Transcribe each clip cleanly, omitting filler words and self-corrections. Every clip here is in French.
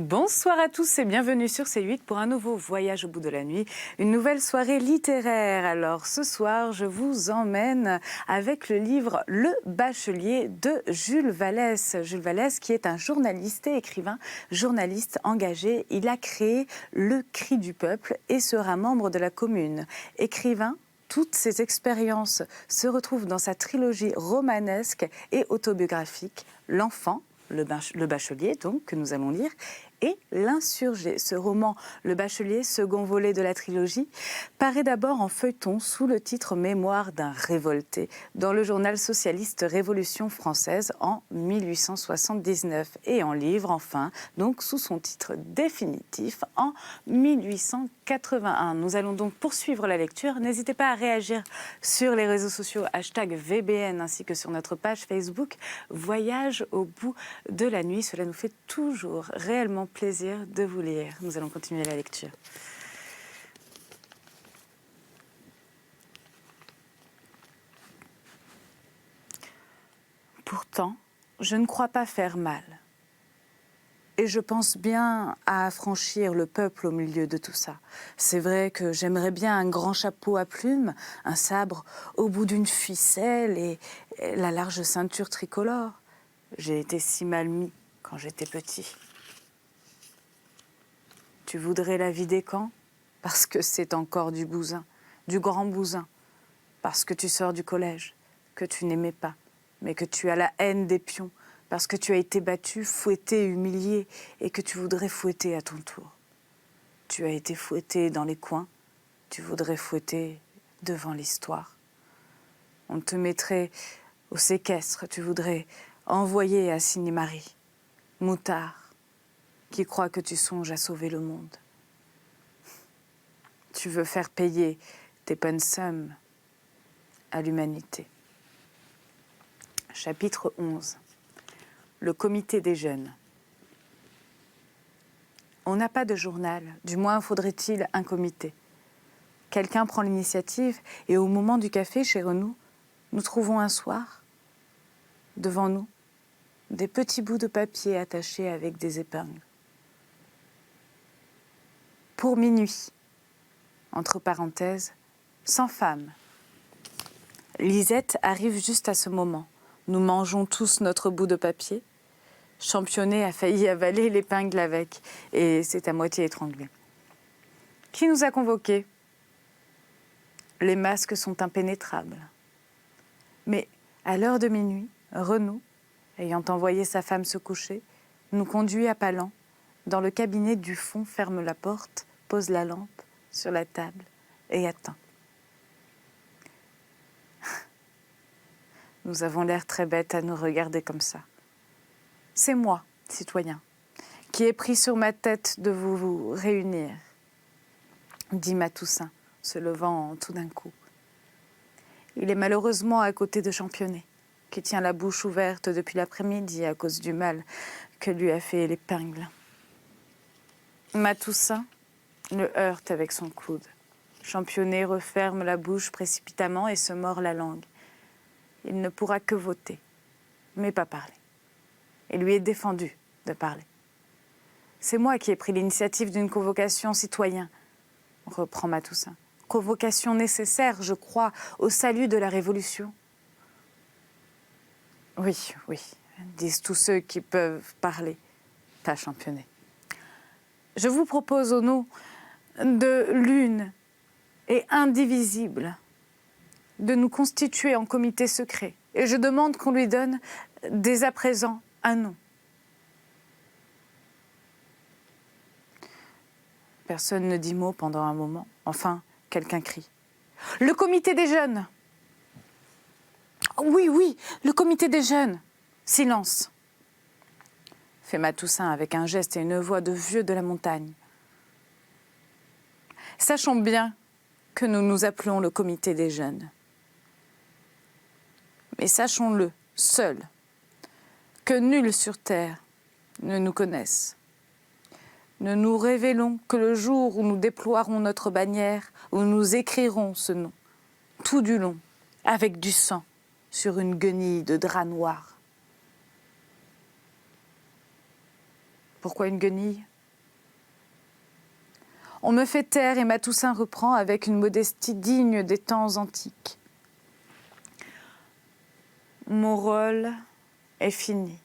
Bonsoir à tous et bienvenue sur C8 pour un nouveau voyage au bout de la nuit, une nouvelle soirée littéraire. Alors ce soir, je vous emmène avec le livre Le Bachelier de Jules Vallès. Jules Vallès qui est un journaliste et écrivain, journaliste engagé. Il a créé Le Cri du Peuple et sera membre de la Commune. Écrivain, toutes ses expériences se retrouvent dans sa trilogie romanesque et autobiographique, L'Enfant, le Bachelier, donc, que nous allons lire, et L'Insurgé. Ce roman, Le Bachelier, second volet de la trilogie, paraît d'abord en feuilleton sous le titre Mémoire d'un révolté dans le journal socialiste Révolution française en 1879 et en livre, enfin, donc sous son titre définitif en 1881. Nous allons donc poursuivre la lecture. N'hésitez pas à réagir sur les réseaux sociaux #VBN ainsi que sur notre page Facebook Voyage au bout de la nuit. Cela nous fait toujours réellement plaisir de vous lire. Nous allons continuer la lecture. Pourtant, je ne crois pas faire mal. Et je pense bien à affranchir le peuple au milieu de tout ça. C'est vrai que j'aimerais bien un grand chapeau à plumes, un sabre au bout d'une ficelle et la large ceinture tricolore. J'ai été si mal mis quand j'étais petit. Tu voudrais la vie des camps? Parce que c'est encore du bousin, du grand bousin. Parce que tu sors du collège, que tu n'aimais pas, mais que tu as la haine des pions. Parce que tu as été battu, fouetté, humilié, et que tu voudrais fouetter à ton tour. Tu as été fouetté dans les coins, tu voudrais fouetter devant l'histoire. On te mettrait au séquestre, tu voudrais envoyer à Signe-Marie, moutard, qui croit que tu songes à sauver le monde. Tu veux faire payer tes bonnes sommes à l'humanité. Chapitre 11. Le comité des jeunes. On n'a pas de journal, du moins faudrait-il un comité. Quelqu'un prend l'initiative et au moment du café chez Renou, nous trouvons un soir, devant nous, des petits bouts de papier attachés avec des épingles. Pour minuit, entre parenthèses, sans femme. Lisette arrive juste à ce moment. Nous mangeons tous notre bout de papier. Championnet a failli avaler l'épingle avec et s'est à moitié étranglé. Qui nous a convoqués? Les masques sont impénétrables. Mais à l'heure de minuit, Renou, ayant envoyé sa femme se coucher, nous conduit à pas lents. Dans le cabinet du fond, ferme la porte, pose la lampe sur la table et attend. Nous avons l'air très bêtes à nous regarder comme ça. C'est moi, citoyen, qui ai pris sur ma tête de vous réunir, dit Matoussin, se levant tout d'un coup. Il est malheureusement à côté de Championnet, qui tient la bouche ouverte depuis l'après-midi à cause du mal que lui a fait l'épingle. Matoussin le heurte avec son coude. Championnet referme la bouche précipitamment et se mord la langue. Il ne pourra que voter, mais pas parler. Il lui est défendu de parler. C'est moi qui ai pris l'initiative d'une convocation citoyen, reprend Matoussin. Convocation nécessaire, je crois, au salut de la Révolution. Oui, oui, disent tous ceux qui peuvent parler, pas Championnet. Je vous propose au nom de l'une et indivisible de nous constituer en comité secret. Et je demande qu'on lui donne dès à présent un nom. Personne ne dit mot pendant un moment. Enfin, quelqu'un crie. « Le comité des jeunes !»« Oui, oui, le comité des jeunes !» Silence. Fait Matoussin avec un geste et une voix de vieux de la montagne. Sachons bien que nous nous appelons le comité des jeunes. Mais sachons-le, seuls, que nul sur terre ne nous connaisse. Ne nous révélons que le jour où nous déploierons notre bannière, où nous écrirons ce nom, tout du long, avec du sang, sur une guenille de drap noir. Pourquoi une guenille? On me fait taire et ma Toussaint reprend avec une modestie digne des temps antiques. Mon rôle est fini.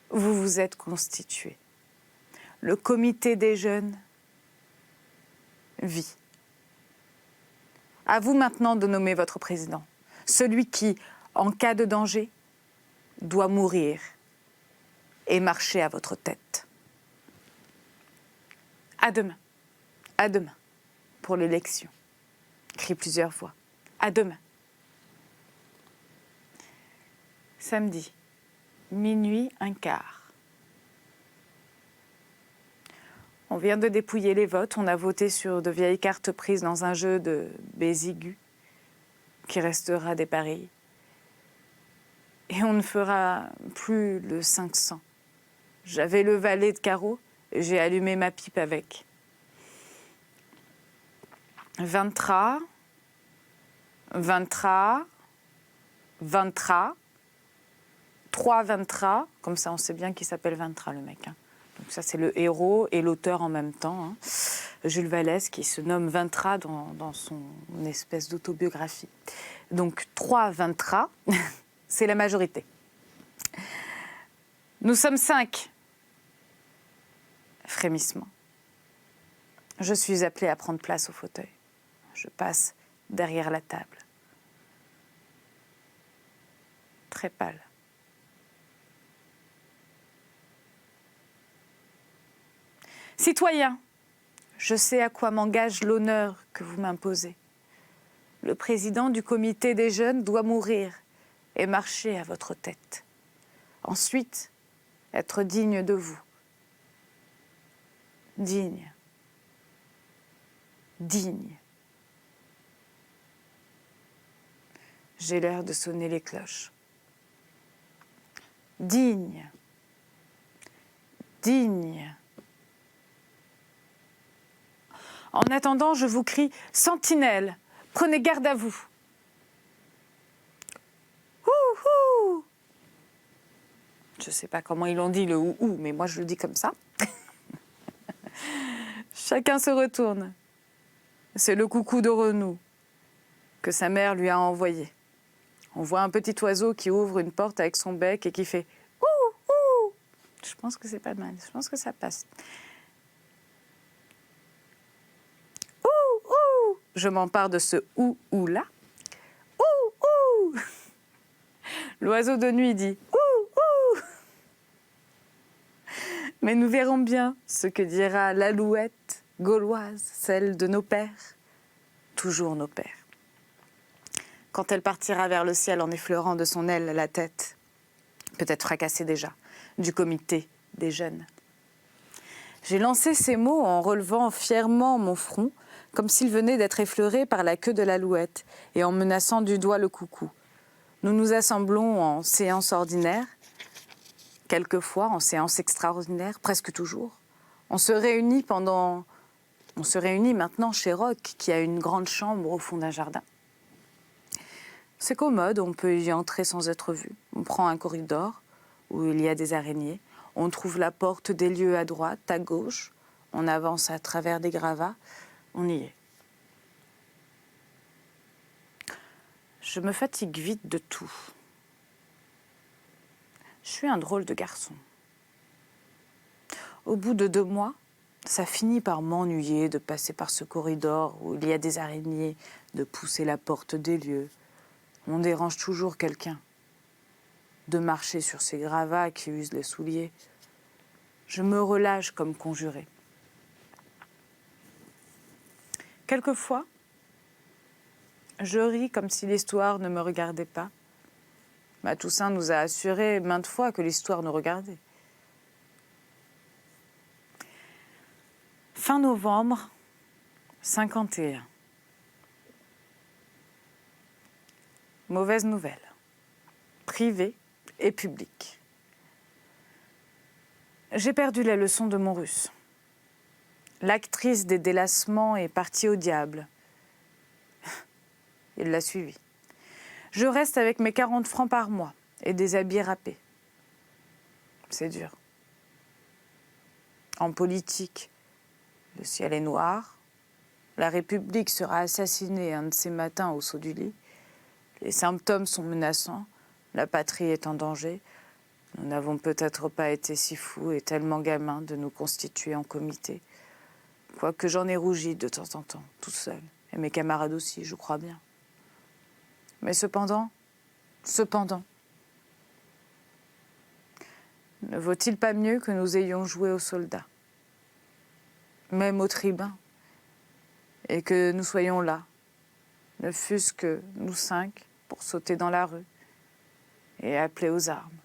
Vous vous êtes constitué. Le comité des jeunes vit. À vous maintenant de nommer votre président. Celui qui, en cas de danger, doit mourir et marcher à votre tête. À demain, pour l'élection, crient plusieurs voix. À demain. Samedi, 00h15. On vient de dépouiller les votes. On a voté sur de vieilles cartes prises dans un jeu de Bézigu qui restera dépareillé. Et on ne fera plus le 500. J'avais le valet de carreau et j'ai allumé ma pipe avec. Vintra, 3 Vintra, comme ça on sait bien qu'il s'appelle Vintra le mec. Donc ça c'est le héros et l'auteur en même temps, Jules Vallès qui se nomme Vintra dans son espèce d'autobiographie. Donc 3 Vintra, c'est la majorité. Nous sommes 5. Frémissement. Je suis appelée à prendre place au fauteuil. Je passe derrière la table. Très pâle. Citoyens, je sais à quoi m'engage l'honneur que vous m'imposez. Le président du comité des jeunes doit mourir et marcher à votre tête. Ensuite, être digne de vous. Digne. J'ai l'air de sonner les cloches. Digne. En attendant, je vous crie « Sentinelle, prenez garde à vous !» Ouhou. Je ne sais pas comment ils l'ont dit le ouhou, mais moi je le dis comme ça. Chacun se retourne. C'est le coucou de Renou que sa mère lui a envoyé. On voit un petit oiseau qui ouvre une porte avec son bec et qui fait « ouh ». Je pense que c'est pas mal, je pense que ça passe. Je m'empare de ce ou-ou-là. Ou-ou. L'oiseau de nuit dit ou-ou. Mais nous verrons bien ce que dira l'alouette gauloise, celle de nos pères, toujours nos pères. Quand elle partira vers le ciel en effleurant de son aile la tête, peut-être fracassée déjà, du comité des jeunes. J'ai lancé ces mots en relevant fièrement mon front, comme s'il venait d'être effleuré par la queue de l'alouette et en menaçant du doigt le coucou. Nous nous assemblons en séance ordinaire, quelquefois en séance extraordinaire, presque toujours. On se réunit maintenant chez Roch, qui a une grande chambre au fond d'un jardin. C'est commode, on peut y entrer sans être vu. On prend un corridor où il y a des araignées. On trouve la porte des lieux à droite, à gauche. On avance à travers des gravats. On y est. Je me fatigue vite de tout. Je suis un drôle de garçon. Au bout de 2 mois, ça finit par m'ennuyer de passer par ce corridor où il y a des araignées, de pousser la porte des lieux. On dérange toujours quelqu'un. De marcher sur ces gravats qui usent les souliers. Je me relâche comme conjurée. Quelquefois, je ris comme si l'histoire ne me regardait pas. Ma Toussaint nous a assuré maintes fois que l'histoire nous regardait. Fin novembre 51. Mauvaise nouvelle, privée et publique. J'ai perdu la leçon de mon russe. L'actrice des délassements est partie au diable. Il l'a suivi. Je reste avec mes 40 francs par mois et des habits râpés. C'est dur. En politique, le ciel est noir, La République sera assassinée un de ces matins au saut du lit. Les symptômes sont menaçants. La patrie est en danger. Nous n'avons peut-être pas été si fous et tellement gamins de nous constituer en comité. Quoique j'en ai rougi de temps en temps, tout seul. Et mes camarades aussi, je crois bien. Mais cependant, ne vaut-il pas mieux que nous ayons joué aux soldats, même aux tribuns, et que nous soyons là, ne fût-ce que nous 5, pour sauter dans la rue et appeler aux armes.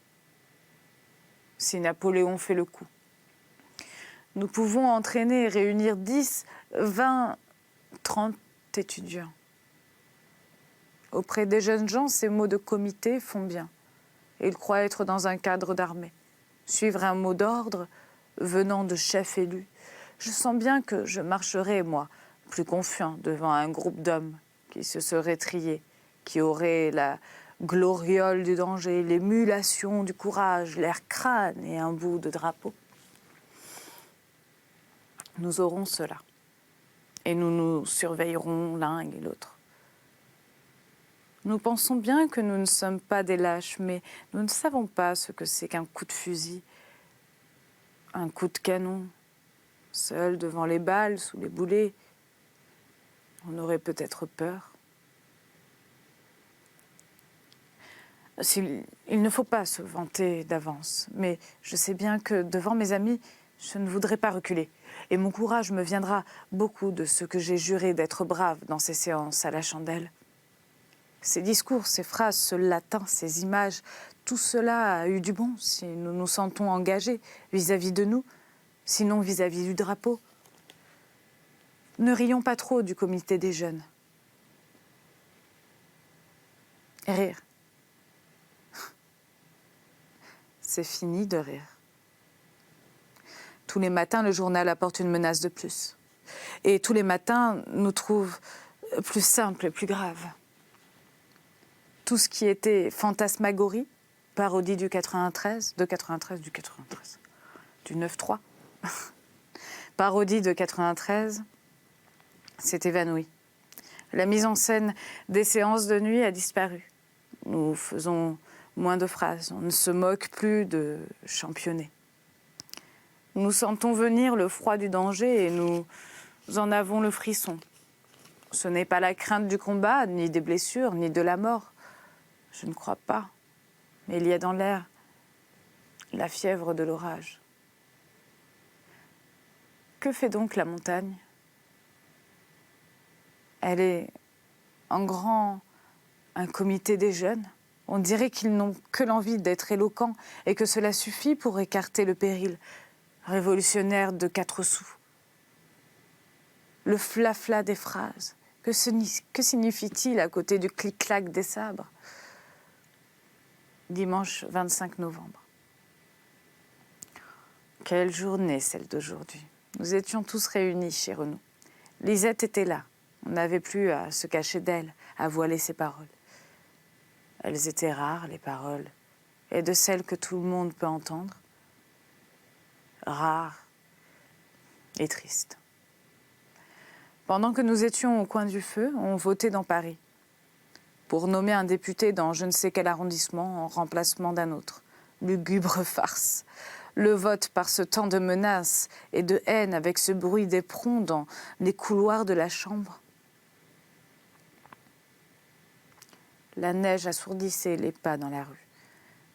Si Napoléon fait le coup, nous pouvons entraîner et réunir 10, 20, 30 étudiants. Auprès des jeunes gens, ces mots de comité font bien. Et ils croient être dans un cadre d'armée. Suivre un mot d'ordre venant de chefs élus. Je sens bien que je marcherai, moi, plus confiant devant un groupe d'hommes qui se seraient triés, qui auraient la gloriole du danger, l'émulation du courage, l'air crâne et un bout de drapeau. Nous aurons cela. Et nous nous surveillerons l'un et l'autre. Nous pensons bien que nous ne sommes pas des lâches, mais nous ne savons pas ce que c'est qu'un coup de fusil, un coup de canon, seul devant les balles, sous les boulets. On aurait peut-être peur. Il ne faut pas se vanter d'avance, mais je sais bien que devant mes amis, je ne voudrais pas reculer. Et mon courage me viendra beaucoup de ce que j'ai juré d'être brave dans ces séances à la chandelle. Ces discours, ces phrases, ce latin, ces images, tout cela a eu du bon si nous nous sentons engagés vis-à-vis de nous, sinon vis-à-vis du drapeau. Ne rions pas trop du comité des jeunes. Rire. C'est fini de rire. Tous les matins, le journal apporte une menace de plus. Et tous les matins nous trouve plus simples et plus graves. Tout ce qui était fantasmagorie, parodie du 93, du 9-3, parodie de 93, s'est évanoui. La mise en scène des séances de nuit a disparu. Nous faisons moins de phrases, on ne se moque plus de championner. Nous sentons venir le froid du danger et nous en avons le frisson. Ce n'est pas la crainte du combat, ni des blessures, ni de la mort. Je ne crois pas, mais il y a dans l'air la fièvre de l'orage. Que fait donc la montagne? Elle est en grand un comité des jeunes. On dirait qu'ils n'ont que l'envie d'être éloquents et que cela suffit pour écarter le péril révolutionnaire de 4 sous. Le flafla des phrases, que signifie-t-il à côté du clic-clac des sabres? Dimanche 25 novembre. Quelle journée celle d'aujourd'hui. Nous étions tous réunis chez Renaud. Lisette était là. On n'avait plus à se cacher d'elle, à voiler ses paroles. Elles étaient rares, les paroles, et de celles que tout le monde peut entendre. Rares et tristes. Pendant que nous étions au coin du feu, on votait dans Paris pour nommer un député dans je ne sais quel arrondissement en remplacement d'un autre. Lugubre farce. Le vote par ce temps de menaces et de haine avec ce bruit d'éperon dans les couloirs de la Chambre. La neige assourdissait les pas dans la rue,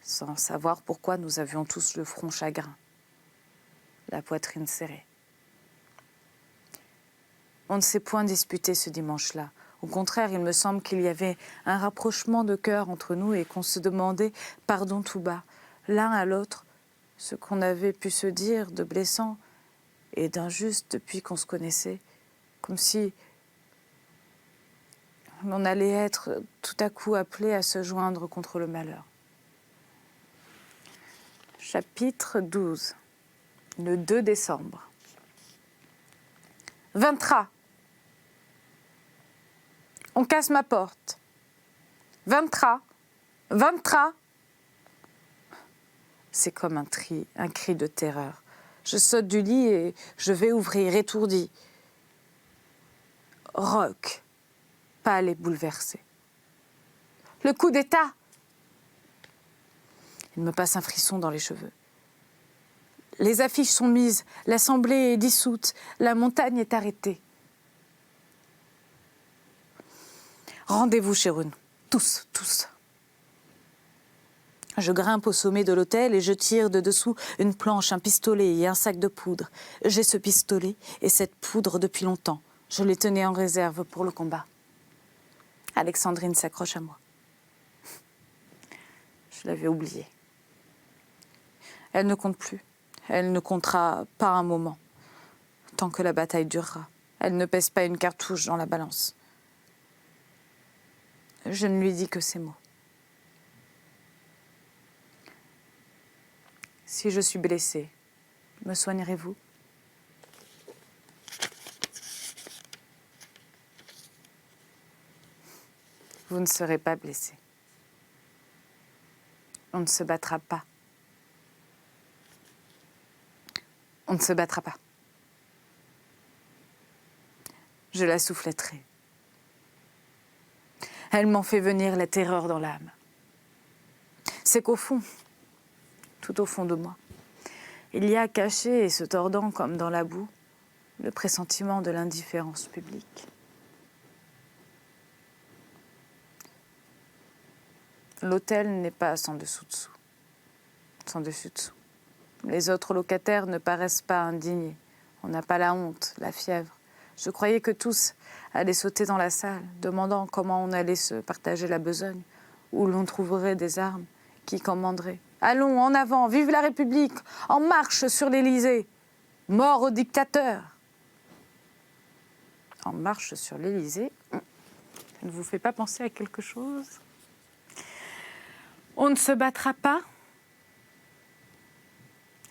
sans savoir pourquoi nous avions tous le front chagrin, la poitrine serrée. On ne s'est point disputé ce dimanche-là. Au contraire, il me semble qu'il y avait un rapprochement de cœur entre nous et qu'on se demandait pardon tout bas, l'un à l'autre, ce qu'on avait pu se dire de blessant et d'injuste depuis qu'on se connaissait, comme si on allait être tout à coup appelé à se joindre contre le malheur. Chapitre 12, le 2 décembre. Vintra. On casse ma porte. Vintra. Vintra. C'est comme un cri de terreur. Je saute du lit et je vais ouvrir, étourdi. roc, pâle et bouleversé. Le coup d'État! Il me passe un frisson dans les cheveux. Les affiches sont mises, l'Assemblée est dissoute, la montagne est arrêtée. Rendez-vous chez Renaud, tous, tous. Je grimpe au sommet de l'hôtel et je tire de dessous une planche, un pistolet et un sac de poudre. J'ai ce pistolet et cette poudre depuis longtemps. Je les tenais en réserve pour le combat. Alexandrine s'accroche à moi. Je l'avais oubliée. Elle ne compte plus. Elle ne comptera pas un moment. Tant que la bataille durera. Elle ne pèse pas une cartouche dans la balance. Je ne lui dis que ces mots. Si je suis blessée, me soignerez-vous? Vous ne serez pas blessé. On ne se battra pas. On ne se battra pas. Je la souffletterai. Elle m'en fait venir la terreur dans l'âme. C'est qu'au fond, tout au fond de moi, il y a caché et se tordant comme dans la boue, le pressentiment de l'indifférence publique. L'hôtel n'est pas sans dessous-dessous, sans dessus-dessous. Les autres locataires ne paraissent pas indignés. On n'a pas la honte, la fièvre. Je croyais que tous allaient sauter dans la salle, demandant comment on allait se partager la besogne, où l'on trouverait des armes, qui commanderait. Allons, en avant, vive la République, en marche sur l'Élysée, mort au dictateur. En marche sur l'Élysée, ça ne vous fait pas penser à quelque chose? On ne se battra pas?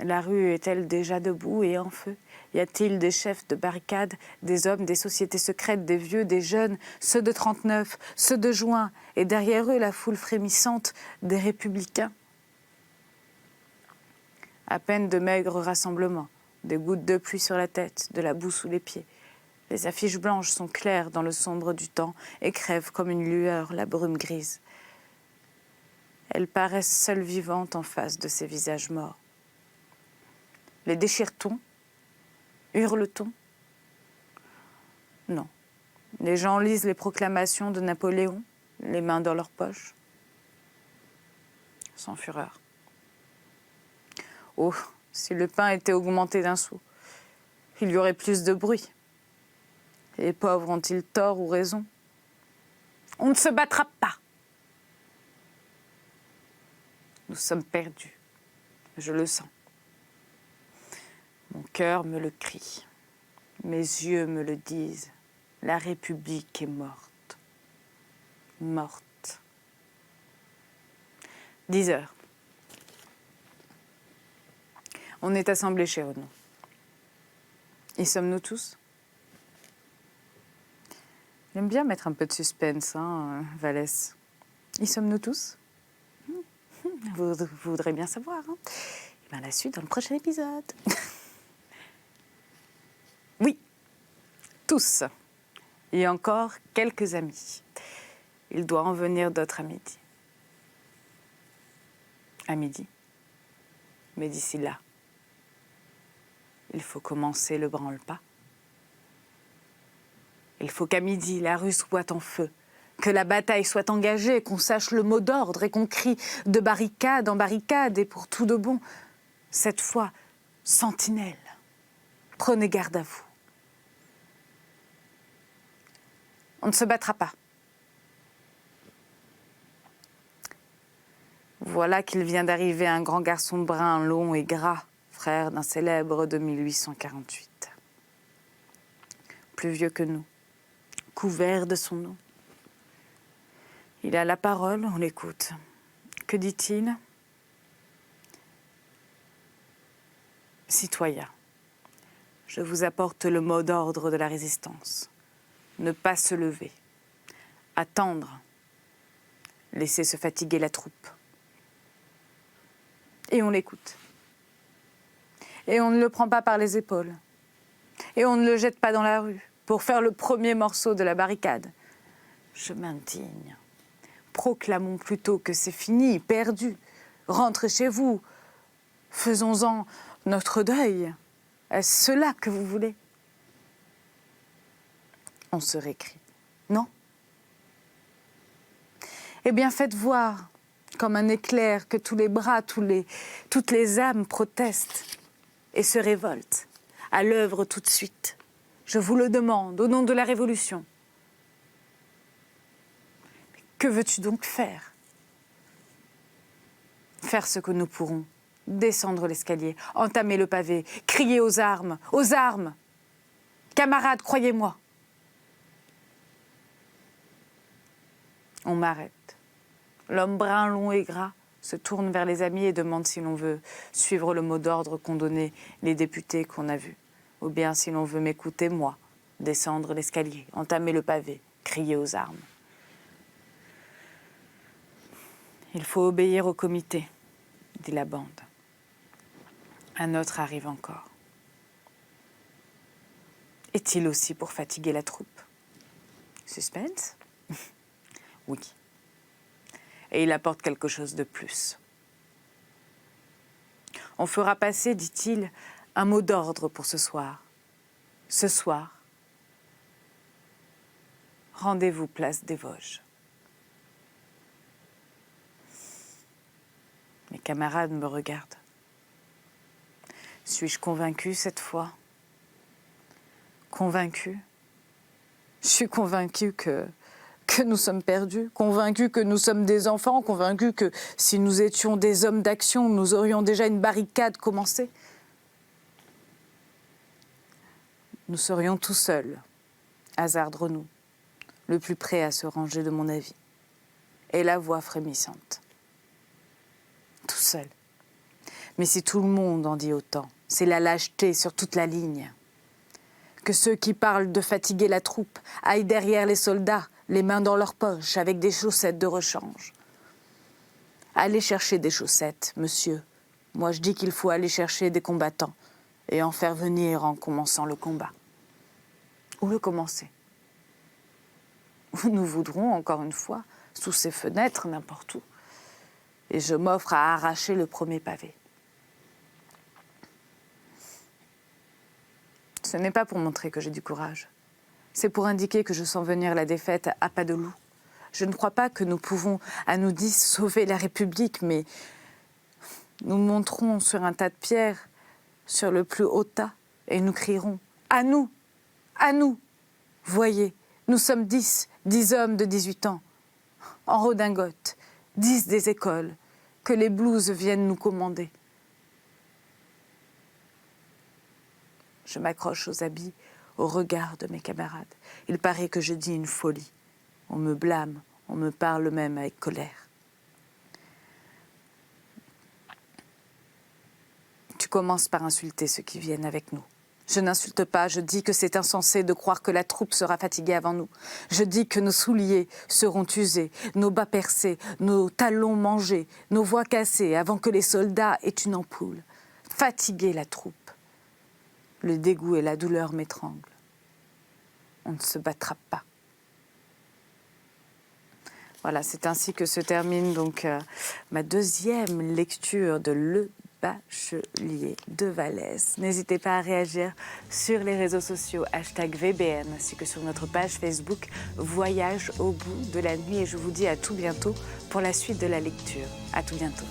La rue est-elle déjà debout et en feu? Y a-t-il des chefs de barricades, des hommes, des sociétés secrètes, des vieux, des jeunes, ceux de 39, ceux de juin, et derrière eux la foule frémissante des républicains? À peine de maigres rassemblements, des gouttes de pluie sur la tête, de la boue sous les pieds. Les affiches blanches sont claires dans le sombre du temps et crèvent comme une lueur la brume grise. Elles paraissent seules vivantes en face de ces visages morts. Les déchire-t-on? Hurle-t-on? Non. Les gens lisent les proclamations de Napoléon, les mains dans leurs poches. Sans fureur. Oh, si le pain était augmenté d'un sou, il y aurait plus de bruit. Les pauvres ont-ils tort ou raison? On ne se battra pas. Nous sommes perdus. Je le sens. Mon cœur me le crie. Mes yeux me le disent. La République est morte. Morte. 10 heures. On est assemblés chez Renaud. Y sommes-nous tous? J'aime bien mettre un peu de suspense, hein, Vallès. Y sommes-nous tous? Vous voudrez bien savoir, hein? Et bien la suite dans le prochain épisode. Oui, tous. Et encore quelques amis. Il doit en venir d'autres à midi. À midi. Mais d'ici là, il faut commencer le branle-pas. Il faut qu'à midi, la rue soit en feu, que la bataille soit engagée, qu'on sache le mot d'ordre et qu'on crie de barricade en barricade et pour tout de bon. Cette fois, sentinelle, prenez garde à vous. On ne se battra pas. Voilà qu'il vient d'arriver un grand garçon brun, long et gras, frère d'un célèbre de 1848. Plus vieux que nous, couvert de son nom. Il a la parole, on l'écoute. Que dit-il? Citoyens, je vous apporte le mot d'ordre de la résistance. Ne pas se lever, attendre, laisser se fatiguer la troupe. Et on l'écoute. Et on ne le prend pas par les épaules. Et on ne le jette pas dans la rue. pour faire le premier morceau de la barricade. Je m'indigne. Proclamons plutôt que c'est fini, perdu. Rentrez chez vous. Faisons-en notre deuil. Est-ce cela que vous voulez? On se récrie. Non? Eh bien, faites voir, comme un éclair, que tous les bras, toutes les âmes protestent et se révoltent. À l'œuvre tout de suite. Je vous le demande, au nom de la Révolution. Mais que veux-tu donc faire? Faire ce que nous pourrons. Descendre l'escalier, entamer le pavé, crier aux armes, aux armes. Camarades, croyez-moi. On m'arrête. L'homme brun, long et gras se tourne vers les amis et demande si l'on veut suivre le mot d'ordre qu'ont donné les députés qu'on a vus. Ou bien si l'on veut m'écouter, moi, descendre l'escalier, entamer le pavé, crier aux armes. Il faut obéir au comité, dit la bande. Un autre arrive encore. Est-il aussi pour fatiguer la troupe? Suspense? Oui. Et il apporte quelque chose de plus. On fera passer, dit-il, un mot d'ordre pour ce soir. Ce soir, rendez-vous place des Vosges. Mes camarades me regardent. Suis-je convaincue cette fois? Convaincue? Je suis convaincue que nous sommes perdus, convaincue que nous sommes des enfants, convaincue que si nous étions des hommes d'action, nous aurions déjà une barricade commencée. Nous serions tout seuls, hasardons-nous, le plus près à se ranger de mon avis. Et la voix frémissante. Tout seul. Mais si tout le monde en dit autant, c'est la lâcheté sur toute la ligne. Que ceux qui parlent de fatiguer la troupe aillent derrière les soldats, les mains dans leurs poches, avec des chaussettes de rechange. Allez chercher des chaussettes, monsieur. Moi, je dis qu'il faut aller chercher des combattants et en faire venir en commençant le combat. Où le commencer? Où nous voudrons, encore une fois, sous ces fenêtres, n'importe où. Et je m'offre à arracher le premier pavé. Ce n'est pas pour montrer que j'ai du courage. C'est pour indiquer que je sens venir la défaite à pas de loup. Je ne crois pas que nous pouvons, à nous 10, sauver la République, mais nous monterons sur un tas de pierres, sur le plus haut tas, et nous crierons « À nous! À nous !» Voyez, nous sommes 10 hommes de 18 ans, en redingote, 10 des écoles, que les blouses viennent nous commander. Je m'accroche aux habits, au regard de mes camarades. Il paraît que je dis une folie. On me blâme, on me parle même avec colère. Tu commences par insulter ceux qui viennent avec nous. Je n'insulte pas, je dis que c'est insensé de croire que la troupe sera fatiguée avant nous. Je dis que nos souliers seront usés, nos bas percés, nos talons mangés, nos voix cassées avant que les soldats aient une ampoule. Fatiguer la troupe. Le dégoût et la douleur m'étranglent. On ne se battra pas. Voilà, c'est ainsi que se termine donc ma deuxième lecture de Le Bachelier de Vallès. N'hésitez pas à réagir sur les réseaux sociaux #VBN ainsi que sur notre page Facebook Voyage au bout de la nuit. Et je vous dis à tout bientôt pour la suite de la lecture. À tout bientôt.